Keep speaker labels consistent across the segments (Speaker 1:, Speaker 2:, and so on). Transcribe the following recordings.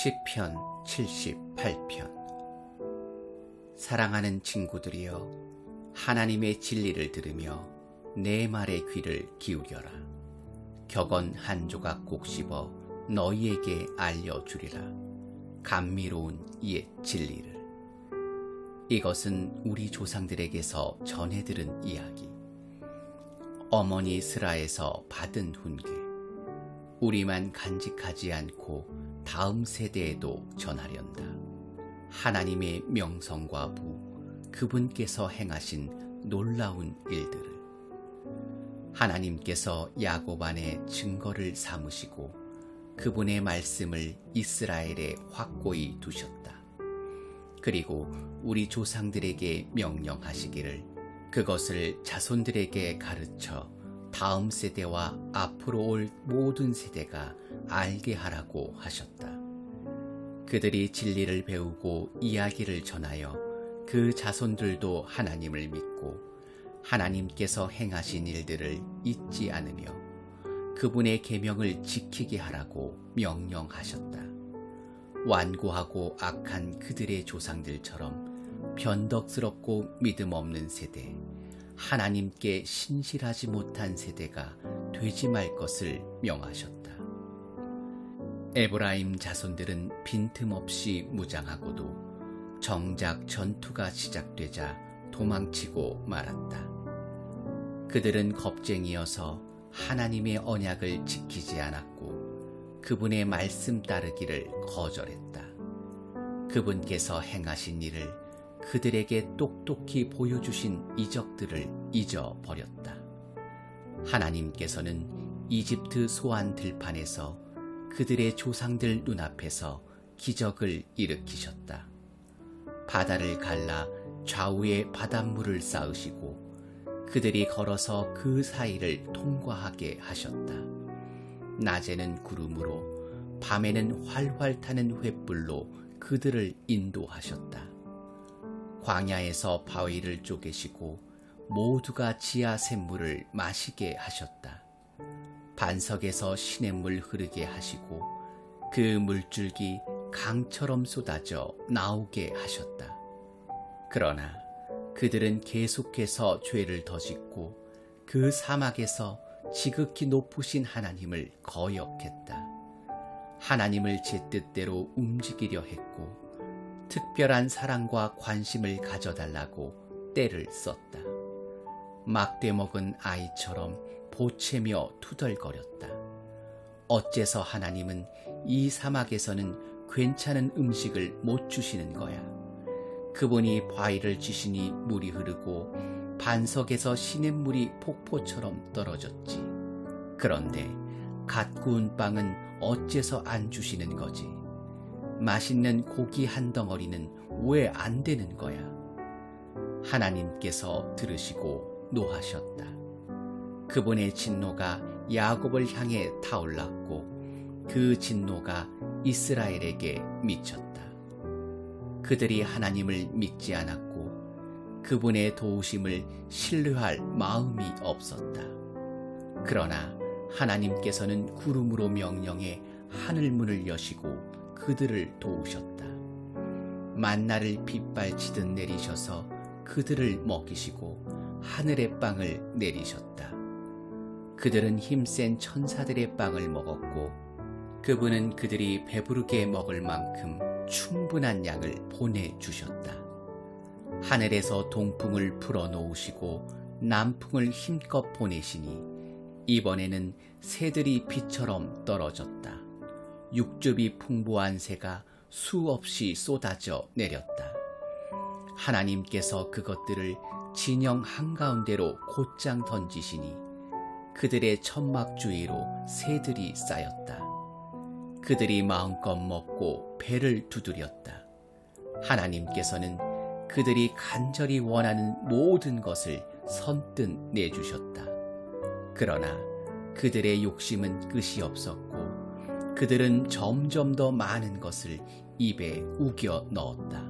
Speaker 1: 시편 78편. 사랑하는 친구들이여, 하나님의 진리를 들으며 내 말에 귀를 기울여라. 격언 한 조각 꼭 씹어 너희에게 알려주리라. 감미로운 옛 진리를. 이것은 우리 조상들에게서 전해 들은 이야기. 어머니 스라에서 받은 훈계. 우리만 간직하지 않고 다음 세대에도 전하련다. 하나님의 명성과 부, 그분께서 행하신 놀라운 일들을. 하나님께서 야곱 안에 증거를 삼으시고 그분의 말씀을 이스라엘에 확고히 두셨다. 그리고 우리 조상들에게 명령하시기를 그것을 자손들에게 가르쳐 다음 세대와 앞으로 올 모든 세대가 알게 하라고 하셨다. 그들이 진리를 배우고 이야기를 전하여 그 자손들도 하나님을 믿고 하나님께서 행하신 일들을 잊지 않으며 그분의 계명을 지키게 하라고 명령하셨다. 완고하고 악한 그들의 조상들처럼 변덕스럽고 믿음 없는 세대, 하나님께 신실하지 못한 세대가 되지 말 것을 명하셨다. 에브라임 자손들은 빈틈없이 무장하고도 정작 전투가 시작되자 도망치고 말았다. 그들은 겁쟁이여서 하나님의 언약을 지키지 않았고 그분의 말씀 따르기를 거절했다. 그분께서 행하신 일을 그들에게 똑똑히 보여주신 이적들을 잊어버렸다. 하나님께서는 이집트 소환 들판에서 그들의 조상들 눈앞에서 기적을 일으키셨다. 바다를 갈라 좌우에 바닷물을 쌓으시고 그들이 걸어서 그 사이를 통과하게 하셨다. 낮에는 구름으로 밤에는 활활 타는 횃불로 그들을 인도하셨다. 광야에서 바위를 쪼개시고 모두가 지하 샘물을 마시게 하셨다. 반석에서 시냇물 흐르게 하시고 그 물줄기 강처럼 쏟아져 나오게 하셨다. 그러나 그들은 계속해서 죄를 더 짓고 그 사막에서 지극히 높으신 하나님을 거역했다. 하나님을 제 뜻대로 움직이려 했고 특별한 사랑과 관심을 가져달라고 떼를 썼다. 막대 먹은 아이처럼 보채며 투덜거렸다. 어째서 하나님은 이 사막에서는 괜찮은 음식을 못 주시는 거야? 그분이 바위를 쥐시니 물이 흐르고 반석에서 시냇물이 폭포처럼 떨어졌지. 그런데 갓 구운 빵은 어째서 안 주시는 거지? 맛있는 고기 한 덩어리는 왜 안 되는 거야? 하나님께서 들으시고 노하셨다. 그분의 진노가 야곱을 향해 타올랐고 그 진노가 이스라엘에게 미쳤다. 그들이 하나님을 믿지 않았고 그분의 도우심을 신뢰할 마음이 없었다. 그러나 하나님께서는 구름으로 명령해 하늘문을 여시고 그들을 도우셨다. 만나를 빗발치듯 내리셔서 그들을 먹이시고 하늘의 빵을 내리셨다. 그들은 힘센 천사들의 빵을 먹었고 그분은 그들이 배부르게 먹을 만큼 충분한 양을 보내주셨다. 하늘에서 동풍을 풀어놓으시고 남풍을 힘껏 보내시니 이번에는 새들이 비처럼 떨어졌다. 육즙이 풍부한 새가 수없이 쏟아져 내렸다. 하나님께서 그것들을 진영 한가운데로 곧장 던지시니 그들의 천막 주위로 새들이 쌓였다. 그들이 마음껏 먹고 배를 두드렸다. 하나님께서는 그들이 간절히 원하는 모든 것을 선뜻 내주셨다. 그러나 그들의 욕심은 끝이 없었고 그들은 점점 더 많은 것을 입에 우겨 넣었다.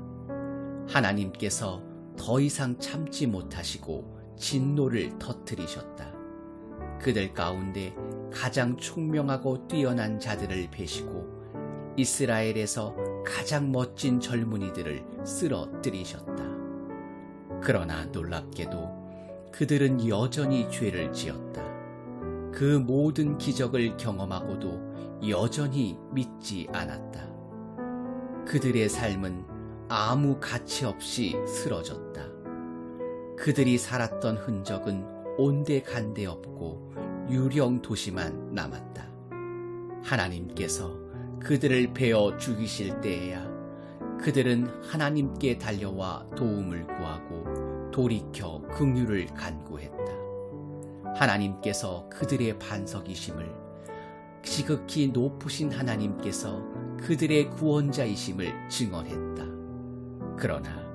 Speaker 1: 하나님께서 더 이상 참지 못하시고 진노를 터뜨리셨다. 그들 가운데 가장 총명하고 뛰어난 자들을 베시고 이스라엘에서 가장 멋진 젊은이들을 쓰러뜨리셨다. 그러나 놀랍게도 그들은 여전히 죄를 지었다. 그 모든 기적을 경험하고도 여전히 믿지 않았다. 그들의 삶은 아무 가치 없이 쓰러졌다. 그들이 살았던 흔적은 온데간데 없고 유령 도시만 남았다. 하나님께서 그들을 베어 죽이실 때에야 그들은 하나님께 달려와 도움을 구하고 돌이켜 긍휼을 간구했다. 하나님께서 그들의 반석이심을, 지극히 높으신 하나님께서 그들의 구원자이심을 증언했다. 그러나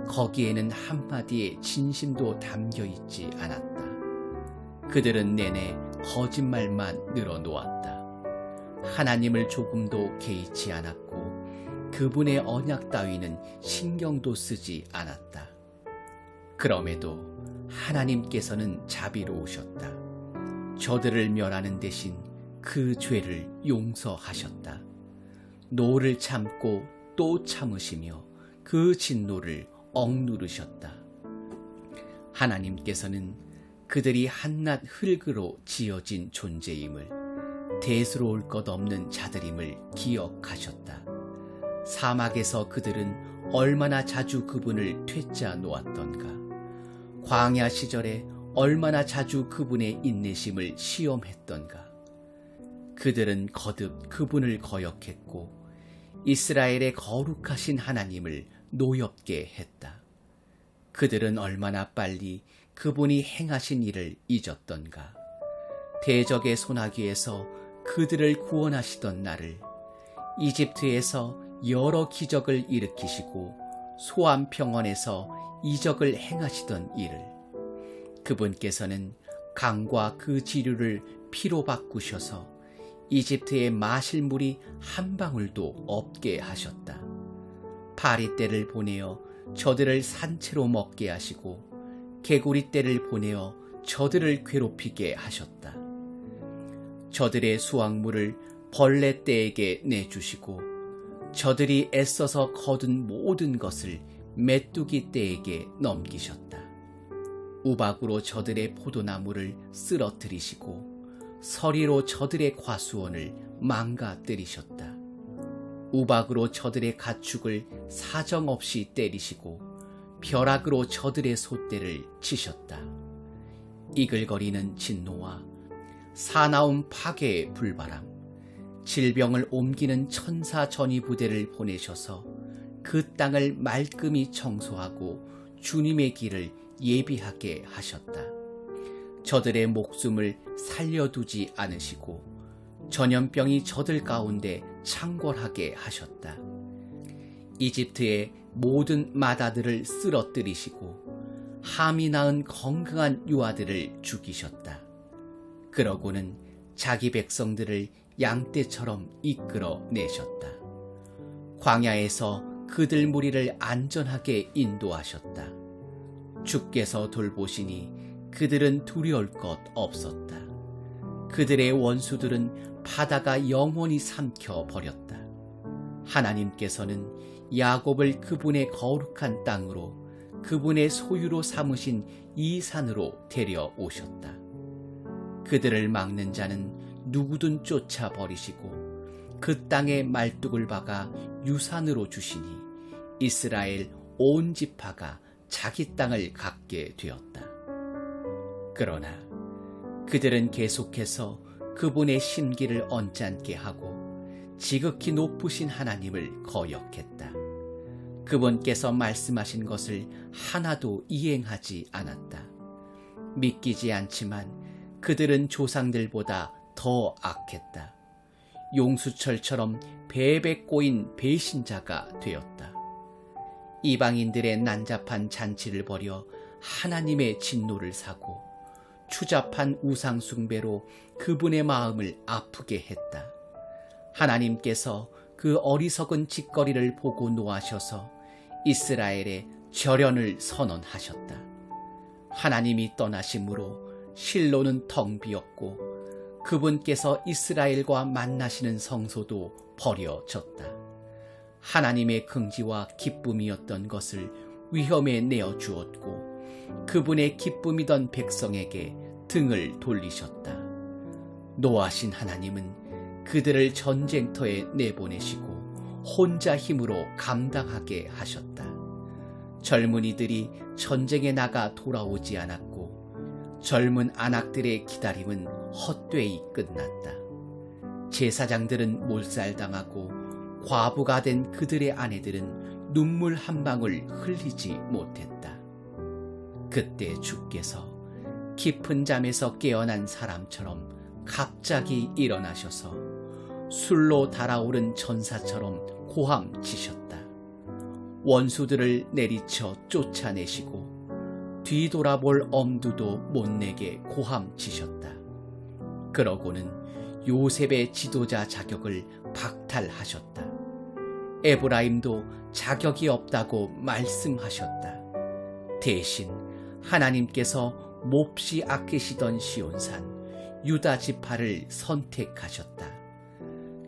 Speaker 1: 거기에는 한마디의 진심도 담겨있지 않았다. 그들은 내내 거짓말만 늘어놓았다. 하나님을 조금도 개의치 않았고 그분의 언약 따위는 신경도 쓰지 않았다. 그럼에도 하나님께서는 자비로우셨다. 저들을 멸하는 대신 그 죄를 용서하셨다. 노를 참고 또 참으시며 그 진노를 억누르셨다. 하나님께서는 그들이 한낱 흙으로 지어진 존재임을, 대수로울 것 없는 자들임을 기억하셨다. 사막에서 그들은 얼마나 자주 그분을 퇴짜 놓았던가. 광야 시절에 얼마나 자주 그분의 인내심을 시험했던가. 그들은 거듭 그분을 거역했고 이스라엘의 거룩하신 하나님을 노엽게 했다. 그들은 얼마나 빨리 그분이 행하신 일을 잊었던가. 대적의 소나기에서 그들을 구원하시던 날을, 이집트에서 여러 기적을 일으키시고 소암 평원에서 이적을 행하시던 일을, 그분께서는 강과 그 지류를 피로 바꾸셔서 이집트에 마실 물이 한 방울도 없게 하셨다. 파리떼를 보내어 저들을 산채로 먹게 하시고 개구리떼를 보내어 저들을 괴롭히게 하셨다. 저들의 수확물을 벌레떼에게 내주시고 저들이 애써서 거둔 모든 것을 메뚜기떼에게 넘기셨다. 우박으로 저들의 포도나무를 쓰러뜨리시고 서리로 저들의 과수원을 망가뜨리셨다. 우박으로 저들의 가축을 사정없이 때리시고 벼락으로 저들의 솥대를 치셨다. 이글거리는 진노와 사나운 파괴의 불바람, 질병을 옮기는 천사 전이 부대를 보내셔서 그 땅을 말끔히 청소하고 주님의 길을 예비하게 하셨다. 저들의 목숨을 살려두지 않으시고 전염병이 저들 가운데 창궐하게 하셨다. 이집트의 모든 마다들을 쓰러뜨리시고 함이 낳은 건강한 유아들을 죽이셨다. 그러고는 자기 백성들을 양떼처럼 이끌어 내셨다. 광야에서 그들 무리를 안전하게 인도하셨다. 주께서 돌보시니 그들은 두려울 것 없었다. 그들의 원수들은 바다가 영원히 삼켜 버렸다. 하나님께서는 야곱을 그분의 거룩한 땅으로, 그분의 소유로 삼으신 이 산으로 데려오셨다. 그들을 막는 자는 누구든 쫓아버리시고 그 땅에 말뚝을 박아 유산으로 주시니 이스라엘 온 지파가 자기 땅을 갖게 되었다. 그러나 그들은 계속해서 그분의 심기를 언짢게 하고 지극히 높으신 하나님을 거역했다. 그분께서 말씀하신 것을 하나도 이행하지 않았다. 믿기지 않지만 그들은 조상들보다 더 악했다. 용수철처럼 배배 꼬인 배신자가 되었다. 이방인들의 난잡한 잔치를 벌여 하나님의 진노를 사고 추잡한 우상 숭배로 그분의 마음을 아프게 했다. 하나님께서 그 어리석은 짓거리를 보고 노하셔서 이스라엘에 절연을 선언하셨다. 하나님이 떠나심으로 실로는 텅 비었고 그분께서 이스라엘과 만나시는 성소도 버려졌다. 하나님의 긍지와 기쁨이었던 것을 위험에 내어 주었고 그분의 기쁨이던 백성에게 등을 돌리셨다. 노하신 하나님은 그들을 전쟁터에 내보내시고 혼자 힘으로 감당하게 하셨다. 젊은이들이 전쟁에 나가 돌아오지 않았고 젊은 안악들의 기다림은 헛되이 끝났다. 제사장들은 몰살당하고 과부가 된 그들의 아내들은 눈물 한 방울 흘리지 못했다. 그때 주께서 깊은 잠에서 깨어난 사람처럼 갑자기 일어나셔서 술로 달아오른 전사처럼 고함치셨다. 원수들을 내리쳐 쫓아내시고 뒤돌아볼 엄두도 못 내게 고함치셨다. 그러고는 요셉의 지도자 자격을 박탈하셨다. 에브라임도 자격이 없다고 말씀하셨다. 대신 하나님께서 몹시 아끼시던 시온산 유다 지파를 선택하셨다.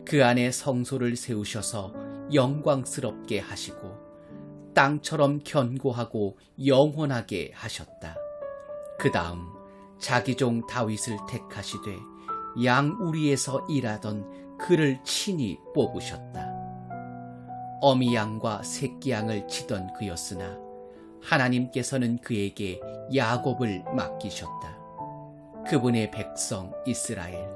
Speaker 1: 그 안에 성소를 세우셔서 영광스럽게 하시고 땅처럼 견고하고 영원하게 하셨다. 그 다음 자기 종 다윗을 택하시되 양우리에서 일하던 그를 친히 뽑으셨다. 어미 양과 새끼 양을 치던 그였으나 하나님께서는 그에게 야곱을 맡기셨다. 그분의 백성 이스라엘,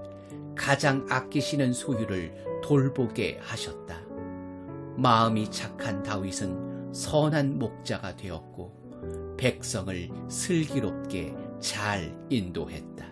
Speaker 1: 가장 아끼시는 소유를 돌보게 하셨다. 마음이 착한 다윗은 선한 목자가 되었고 백성을 슬기롭게 잘 인도했다.